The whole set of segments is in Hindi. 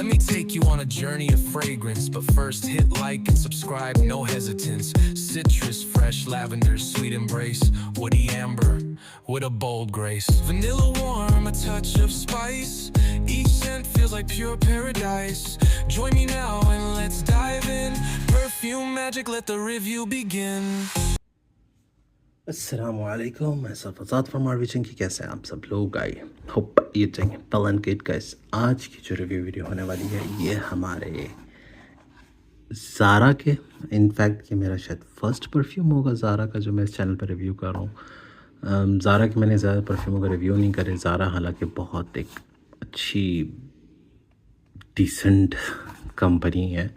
me take you on a journey of fragrance. But first hit like and subscribe, no hesitance. Citrus, fresh lavender, sweet embrace. Woody amber, with a bold grace. Vanilla warm, a touch of spice. Each scent feels like pure paradise. Join me now and let's dive in. Perfume magic, let the review begin. अस्सलामुअलैकुम, मैं सफ़ाज़ात फॉर्म आर्विचिंग की कैसे हैं आप सब लोग। आई होप ये चाहिए वेल एंड गुड गाइस। आज की जो रिव्यू वीडियो होने वाली है ये हमारे ज़ारा के, इनफैक्ट ये मेरा शायद फर्स्ट परफ्यूम होगा ज़ारा का जो मैं इस चैनल पर रिव्यू कर रहा हूँ। ज़ारा के मैंने ज़्यादा परफ्यूमों का रिव्यू नहीं करे। ज़ारा हालांकि बहुत एक अच्छी डिसेंट कंपनी है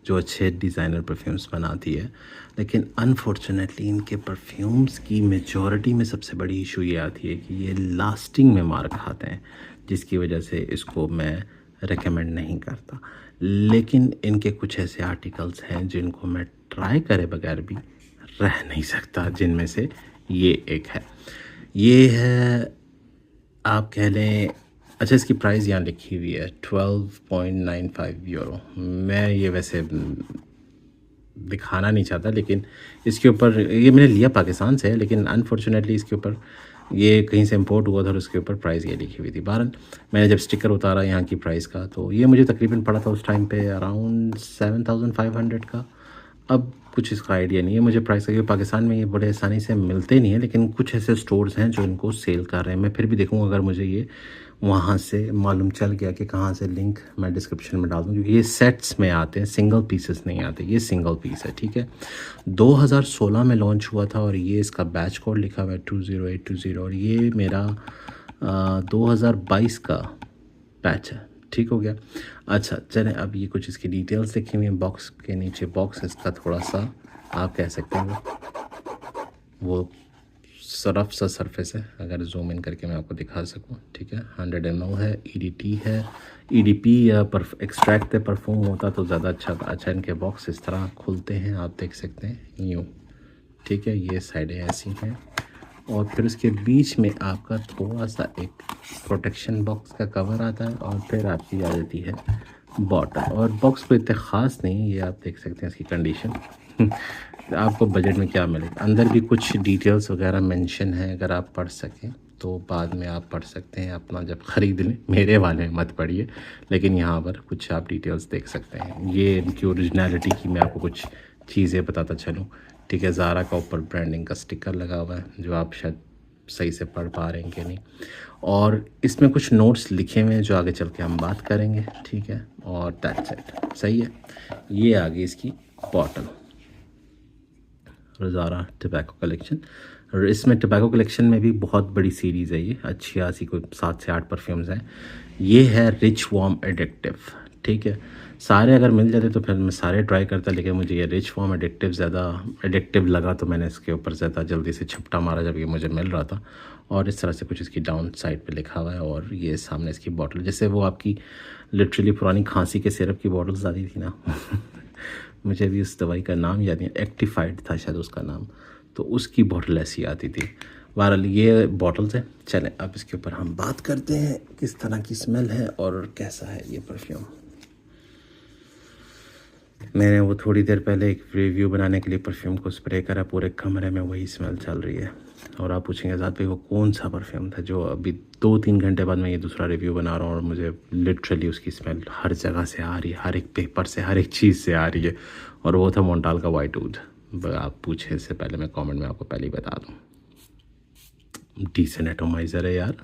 जो अच्छे डिज़ाइनर परफ्यूम्स बनाती है, लेकिन अनफॉर्चुनेटली इनके परफ्यूम्स की मेजॉरिटी में सबसे बड़ी इशू ये आती है कि ये लास्टिंग में मार खाते हैं, जिसकी वजह से इसको मैं रेकमेंड नहीं करता। लेकिन इनके कुछ ऐसे आर्टिकल्स हैं जिनको मैं ट्राई करे बगैर भी रह नहीं सकता, जिनमें से ये एक है। ये है, आप कह लें, अच्छा इसकी प्राइस यहाँ लिखी हुई है 12.95 यूरो। मैं ये वैसे दिखाना नहीं चाहता, लेकिन इसके ऊपर ये मैंने लिया पाकिस्तान से है, लेकिन अनफॉर्चुनेटली इसके ऊपर ये कहीं से इंपोर्ट हुआ था और उसके ऊपर प्राइस ये लिखी हुई थी। बहरहाल मैंने जब स्टिकर उतारा यहाँ की प्राइस का तो ये मुझे तकरीबन पड़ा था उस टाइम पे अराउंड 7,500 का। अब कुछ इसका आइडिया नहीं है मुझे प्राइस का, क्योंकि पाकिस्तान में ये बड़े आसानी से मिलते नहीं है, लेकिन कुछ ऐसे स्टोर्स हैं जो इनको सेल कर रहे हैं। मैं फिर भी देखूँगा अगर मुझे ये वहाँ से मालूम चल गया कि कहाँ से, लिंक मैं डिस्क्रिप्शन में डाल दूँ, क्योंकि ये सेट्स में आते हैं, सिंगल पीसेस नहीं आते। ये सिंगल पीस है, ठीक है। 2016 में लॉन्च हुआ था और ये इसका बैच कोड लिखा हुआ है 20820 और ये मेरा 2022 का बैच है, ठीक हो गया। अच्छा चलें, अब ये कुछ इसकी डिटेल्स लिखी हुई हैं बॉक्स के नीचे। बॉक्स इसका थोड़ा सा आप कह सकते हैं वो रफ सा सरफेस है, अगर जूम इन करके मैं आपको दिखा सकूं, ठीक है। 100 ml है, EDT है, EDP या एक्सट्रैक्ट परफ्यूम होता तो ज़्यादा अच्छा था। अच्छा इनके बॉक्स इस तरह खुलते हैं, आप देख सकते हैं यूँ, ठीक है। ये साइडें ऐसी हैं और फिर उसके बीच में आपका थोड़ा सा एक प्रोटेक्शन बॉक्स का कवर आता है और फिर आपकी आ जाती है बॉटल। और बॉक्स को इतने ख़ास नहीं, ये आप देख सकते हैं इसकी कंडीशन। आपको बजट में क्या मिलेगा। अंदर भी कुछ डिटेल्स वगैरह मेंशन है, अगर आप पढ़ सकें तो बाद में आप पढ़ सकते हैं अपना जब ख़रीद लें। मेरे वाले मत पढ़िए, लेकिन यहाँ पर कुछ आप डिटेल्स देख सकते हैं। ये इनकी ओरिजिनलिटी की मैं आपको कुछ चीज़ें बताता चलूँ, ठीक है। ज़ारा का ऊपर ब्रांडिंग का स्टिकर लगा हुआ है जो आप शायद सही से पढ़ पा रहे हैं कि नहीं, और इसमें कुछ नोट्स लिखे हुए हैं जो आगे चल के हम बात करेंगे, ठीक है। और दैट्स इट, सही है। ये आ गई इसकी बॉटल, ज़ारा टबैको कलेक्शन। और इसमें टबैको कलेक्शन में भी बहुत बड़ी सीरीज़ है ये, अच्छी खासी कोई 7 से 8 परफ्यूम्स हैं। ये है रिच वार्म एडिक्टिव, ठीक है। सारे अगर मिल जाते तो फिर मैं सारे ट्राई करता, लेकिन मुझे ये रिच वार्म एडिक्टिव ज़्यादा एडिक्टिव लगा तो मैंने इसके ऊपर ज़्यादा जल्दी से छपटा मारा जब ये मुझे मिल रहा था। और इस तरह से कुछ इसकी डाउन साइड पे लिखा हुआ है और ये सामने इसकी बॉटल, जैसे वो आपकी लिटरली पुरानी खांसी के सिरप की बॉटल्स आती थी ना मुझे भी उस दवाई का नाम याद नहीं, एक्टिफाइड था शायद उसका नाम, तो उसकी बॉटल ऐसी आती थी। बहरहाल ये बॉटल्स है। चलें अब इसके ऊपर हम बात करते हैं किस तरह की स्मेल है और कैसा है ये परफ्यूम। मैंने वो थोड़ी देर पहले एक रिव्यू बनाने के लिए परफ्यूम को स्प्रे करा, पूरे कमरे में वही स्मेल चल रही है। और आप पूछेंगे आज़ाद भाई वो कौन सा परफ्यूम था जो अभी 2-3 घंटे बाद मैं ये दूसरा रिव्यू बना रहा हूँ और मुझे लिटरली उसकी स्मेल हर जगह से आ रही है, हर एक पेपर से, हर एक चीज़ से आ रही है, और वो था मोंटाल का वाइट वुड। आप पूछे इससे पहले मैं कमेंट में आपको पहले ही बता दूँ, डिसेंट एटोमाइज़र है यार,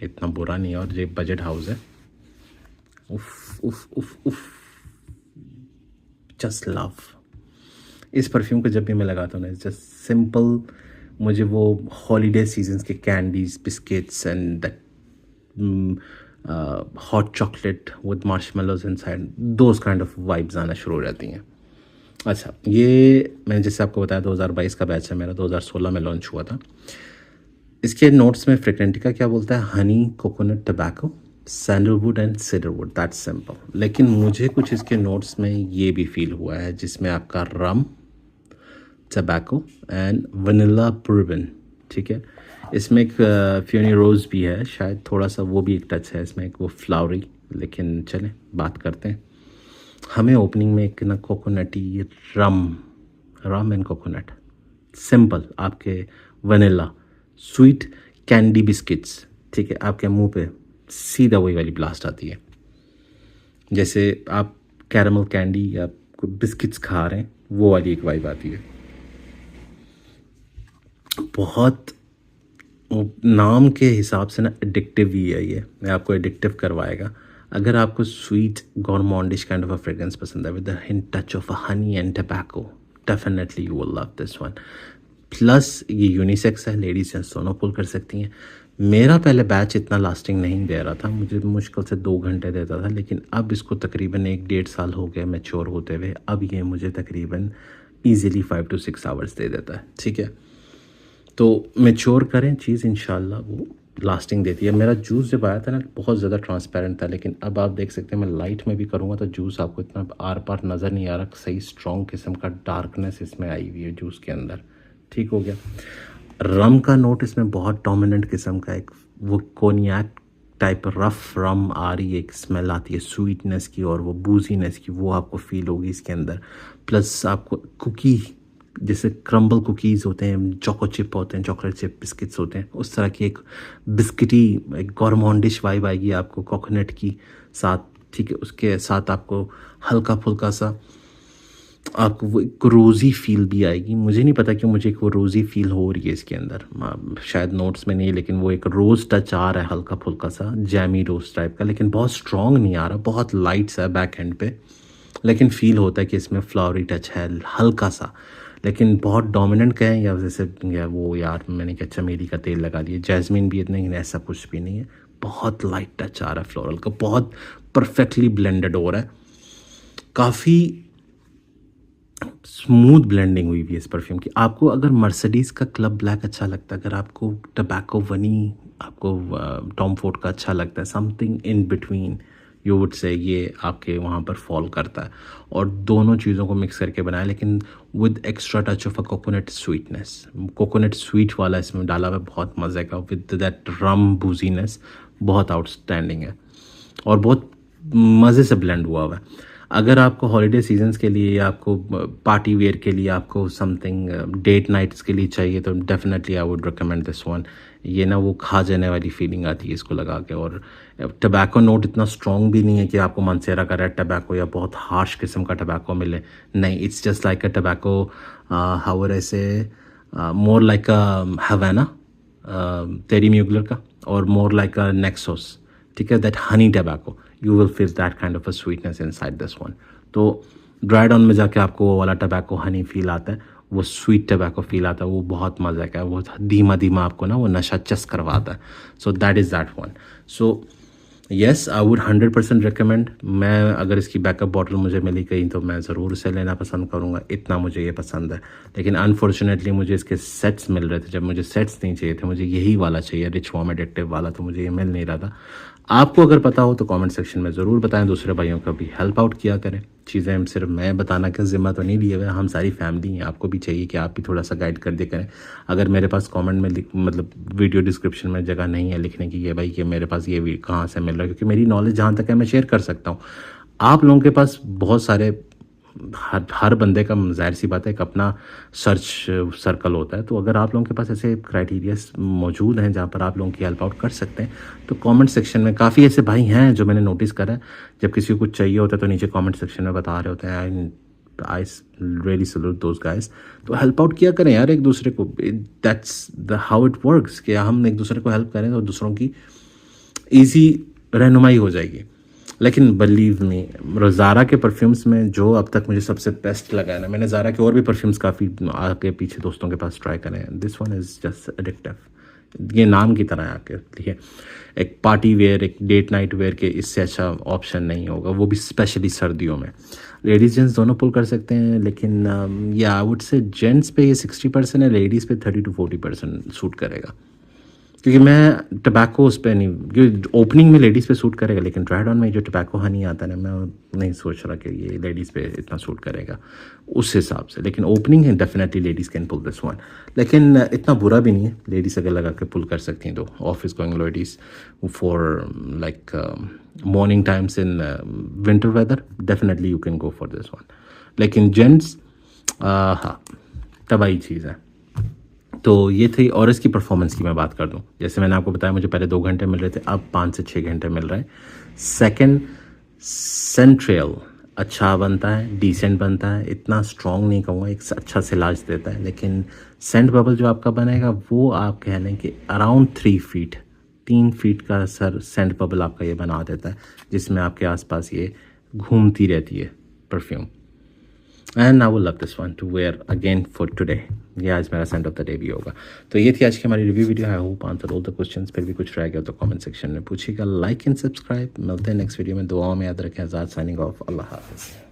इतना बुरा नहीं है, और ये बजट हाउस है। उफ उफ उफ उफ, जस्ट लव। इस परफ्यूम को जब भी मैं लगाता हूँ ना, जस्ट सिंपल, मुझे वो हॉलीडे सीजन्स के candies, biscuits and that hot chocolate with marshmallows inside, those kind of vibes आना शुरू हो जाती हैं। अच्छा ये मैंने जैसे आपको बताया 2022 का बैच है मेरा, 2016 में लॉन्च हुआ था। इसके नोट्स में फ्रेग्रेंटिका क्या बोलता है, Honey, coconut, tobacco, sandalwood and cedarwood, that's simple. लेकिन मुझे कुछ इसके नोट्स में ये भी फील हुआ है जिसमें आपका रम, टबैको एंड वनीला बourbon, ठीक है। इसमें एक फ्यूनी रोज़ भी है शायद, थोड़ा सा वो भी एक टच है इसमें, एक वो फ्लावरी। लेकिन चलें बात करते हैं। हमें ओपनिंग में एक ना कोकोनटी रम एंड कोकोनट, सिंपल आपके वनीला स्वीट कैंडी बिस्किट्स, ठीक है, आपके मुंह पे सीधा वही वाली ब्लास्ट आती है, जैसे आप कैरमल कैंडी या बिस्किट्स खा रहे हैं, वो वाली एक वाइब आती है। बहुत नाम के हिसाब से ना एडिक्टिव ही है ये, मैं आपको एडिक्टिव करवाएगा। अगर आपको sweet gourmandish kind of a fragrance पसंद है with the hint touch of honey and tobacco, definitely you will love this one. Plus ये यूनिसेक्स है, लेडीज जेंट्स दोनों पुल कर सकती हैं। मेरा पहले बैच इतना लास्टिंग नहीं दे रहा था, मुझे मुश्किल से 2 घंटे देता था, लेकिन अब इसको तकरीबन 1-1.5 साल हो गए मैच्योर होते हुए। अब ये मुझे तकरीबन ईज़िली 5 to 6 आवर्स दे देता है, ठीक है। तो मैच्योर करें चीज़, इंशाल्लाह वो लास्टिंग देती है। मेरा जूस जब आया था ना बहुत ज़्यादा ट्रांसपेरेंट था, लेकिन अब आप देख सकते हैं मैं लाइट में भी करूँगा तो जूस आपको इतना आर पार नज़र नहीं आ रहा, सही स्ट्रॉन्ग किस्म का डार्कनेस इसमें आई हुई है जूस के अंदर, ठीक हो गया। रम का नोट इसमें बहुत डोमिनेंट किस्म का, एक वो कोनियाक टाइप रफ रम आ रही है, एक स्मेल आती है स्वीटनेस की और वो बूजीनेस की, वो आपको फील होगी इसके अंदर। प्लस आपको कुकी, जैसे क्रम्बल कुकीज़ होते हैं, चोको चिप होते हैं, चॉकलेट चिप बिस्किट्स होते हैं, उस तरह की एक बिस्किटी एक गॉर्मॉन्डिश वाइब आएगी आपको कोकोनट की साथ, ठीक है। उसके साथ आपको हल्का फुल्का सा आपको वो एक रोज़ी फील भी आएगी। मुझे नहीं पता क्यों मुझे एक वो रोज़ी फील हो रही है इसके अंदर, शायद नोट्स में नहीं, लेकिन वो एक रोज़ टच आ रहा है हल्का फुल्का सा, जैमी रोज़ टाइप का, लेकिन बहुत स्ट्रॉन्ग नहीं आ रहा, बहुत लाइट सा है बैक एंड पे, लेकिन फील होता है कि इसमें फ्लावरी टच है हल्का सा, लेकिन बहुत डोमिनेंट कहें या जैसे या वो यार मैंने क्या चमेली का तेल लगा दिया, जैस्मिन भी इतने, ऐसा कुछ भी नहीं है, बहुत लाइट टच आ रहा है फ्लोरल का, बहुत परफेक्टली ब्लेंडेड हो रहा है, काफ़ी स्मूथ ब्लेंडिंग हुई हुई है इस परफ्यूम की। आपको अगर मर्सिडीज़ का क्लब ब्लैक अच्छा लगता है, अगर आपको टबैको वनी, आपको टॉम फोर्ड का अच्छा लगता है, something in between you would say, ये आपके वहाँ पर फॉल करता है। और दोनों चीज़ों को मिक्स करके बनाया, लेकिन with extra touch of a coconut sweetness, coconut sweet वाला इसमें डाला हुआ है, बहुत मज़े का, विद दैट रम बूजीनेस, बहुत आउटस्टैंडिंग है और बहुत मज़े से ब्लेंड हुआ हुआ है। अगर आपको हॉलीडे सीजन्स के लिए या आपको पार्टी वेयर के लिए, आपको समथिंग डेट नाइट्स के लिए चाहिए, तो definitely I would recommend this one. ये ना वो खा जाने वाली फीलिंग आती है इसको लगा के, और टबैको नोट इतना स्ट्रॉन्ग भी नहीं है कि आपको मनसेरा का रेड टबैको या बहुत हार्श किस्म का टबैको मिले, नहीं, it's just like a tobacco, how ऐसे मोर लाइक अ हवाना टेरी म्यूगलर का, और मोर लाइक अ नेक्सोस, ठीक है, that Honey tobacco, you will feel that kind of a sweetness inside this one. तो ड्राई डाउन में जाके आपको वो वाला टबैको हनी फील आता है, वो स्वीट टबैको फील आता है, वो बहुत मज़ा का है, वो धीमा धीमा आपको ना वो नशा चस करवाता है। So that is that one. So yes, I would 100% recommend. मैं अगर इसकी बैकअप बॉटल मुझे मिली कहीं तो मैं ज़रूर इसे लेना पसंद करूँगा, इतना मुझे ये पसंद है। लेकिन अनफॉर्चुनेटली मुझे इसके सेट्स मिल रहे थे, जब मुझे सेट्स नहीं चाहिए थे, मुझे यही वाला चाहिए, रिच वार्म एडिक्टिव वाला, तो मुझे ये मिल नहीं रहा था। आपको अगर पता हो तो कमेंट सेक्शन में ज़रूर बताएं, दूसरे भाइयों का भी हेल्प आउट किया करें। चीज़ें सिर्फ मैं बताना का ज़िम्मा तो नहीं लिए हुए, हम सारी फैमिली हैं, आपको भी चाहिए कि आप भी थोड़ा सा गाइड कर दिया करें। अगर मेरे पास कमेंट में मतलब वीडियो डिस्क्रिप्शन में जगह नहीं है लिखने की, ये भाई कि मेरे पास ये कहाँ से मिल रहा है, क्योंकि मेरी नॉलेज जहाँ तक है मैं शेयर कर सकता हूँ। आप लोगों के पास बहुत सारे, हर बंदे का ज़ाहिर सी बात है एक अपना सर्च सर्कल होता है, तो अगर आप लोगों के पास ऐसे क्राइटेरियाज मौजूद हैं जहाँ पर आप लोगों की हेल्प आउट कर सकते हैं, तो कमेंट सेक्शन में काफ़ी ऐसे भाई हैं जो मैंने नोटिस करा है, जब किसी को कुछ चाहिए होता है तो नीचे कमेंट सेक्शन में बता रहे होते हैं। I really salute those guys. तो हेल्प आउट किया करें यार एक दूसरे को, that's the how it works, कि हम एक दूसरे को हेल्प करें तो दूसरों की ईजी रहनुमाई हो जाएगी। लेकिन बिलीव मी, ज़ारा के परफ्यूम्स में जो अब तक मुझे सबसे बेस्ट लगा है ना, मैंने ज़ारा के और भी परफ्यूम्स काफ़ी आगे पीछे दोस्तों के पास ट्राई करे हैं, this one is just addictive. ये नाम की तरह है आपके लिए, एक पार्टी वेयर, एक डेट नाइट वेयर के इससे अच्छा ऑप्शन नहीं होगा, वो भी स्पेशली सर्दियों में। लेडीज़ जेंट्स दोनों पुल कर सकते हैं, लेकिन या आई वुड से जेंट्स पे ये 60% है, लेडीज़ पे 30 to 40% सूट करेगा, क्योंकि मैं टबैको उस पर नहीं, क्योंकि ओपनिंग में लेडीज़ पे सूट करेगा, लेकिन ट्राइड ऑन में जो टबैको हनी आता है ना, मैं नहीं सोच रहा कि ये लेडीज़ पे इतना सूट करेगा उस हिसाब से। लेकिन ओपनिंग है, definitely ladies can pull this one, लेकिन इतना बुरा भी नहीं है, लेडीज़ अगर लगा के पुल कर सकती हैं तो। Office going ladies for like morning times in winter weather, definitely you can go for this one. लेकिन जेंट्स हाँ तबाही चीज़ है। तो ये थी। और इसकी परफॉर्मेंस की मैं बात कर दूं, जैसे मैंने आपको बताया मुझे पहले 2 घंटे मिल रहे थे, अब 5 से 6 घंटे मिल रहे हैं। सेकंड सेंट्रियल अच्छा बनता है, डिसेंट बनता है, इतना स्ट्रॉन्ग नहीं कहूँगा, एक अच्छा सिलाज देता है। लेकिन सेंट बबल जो आपका बनेगा वो आप कह लें कि अराउंड 3 फीट का सर सेंट बबल आपका ये बना देता है, जिसमें आपके आसपास ये घूमती रहती है perfume. And I will love this one to wear again for today. ये आज मेरा सेंट ऑफ द डे भी होगा। तो ये थी आज की हमारी review video. I hope answer all the questions. फिर भी कुछ रह गया तो कमेंट सेक्शन में पूछिएगा। Like and subscribe. मिलते हैं नेक्स्ट वीडियो में। दुआओं में याद रखें। आज़ाद साइनिंग ऑफ। अल्लाह हाफ़िज़।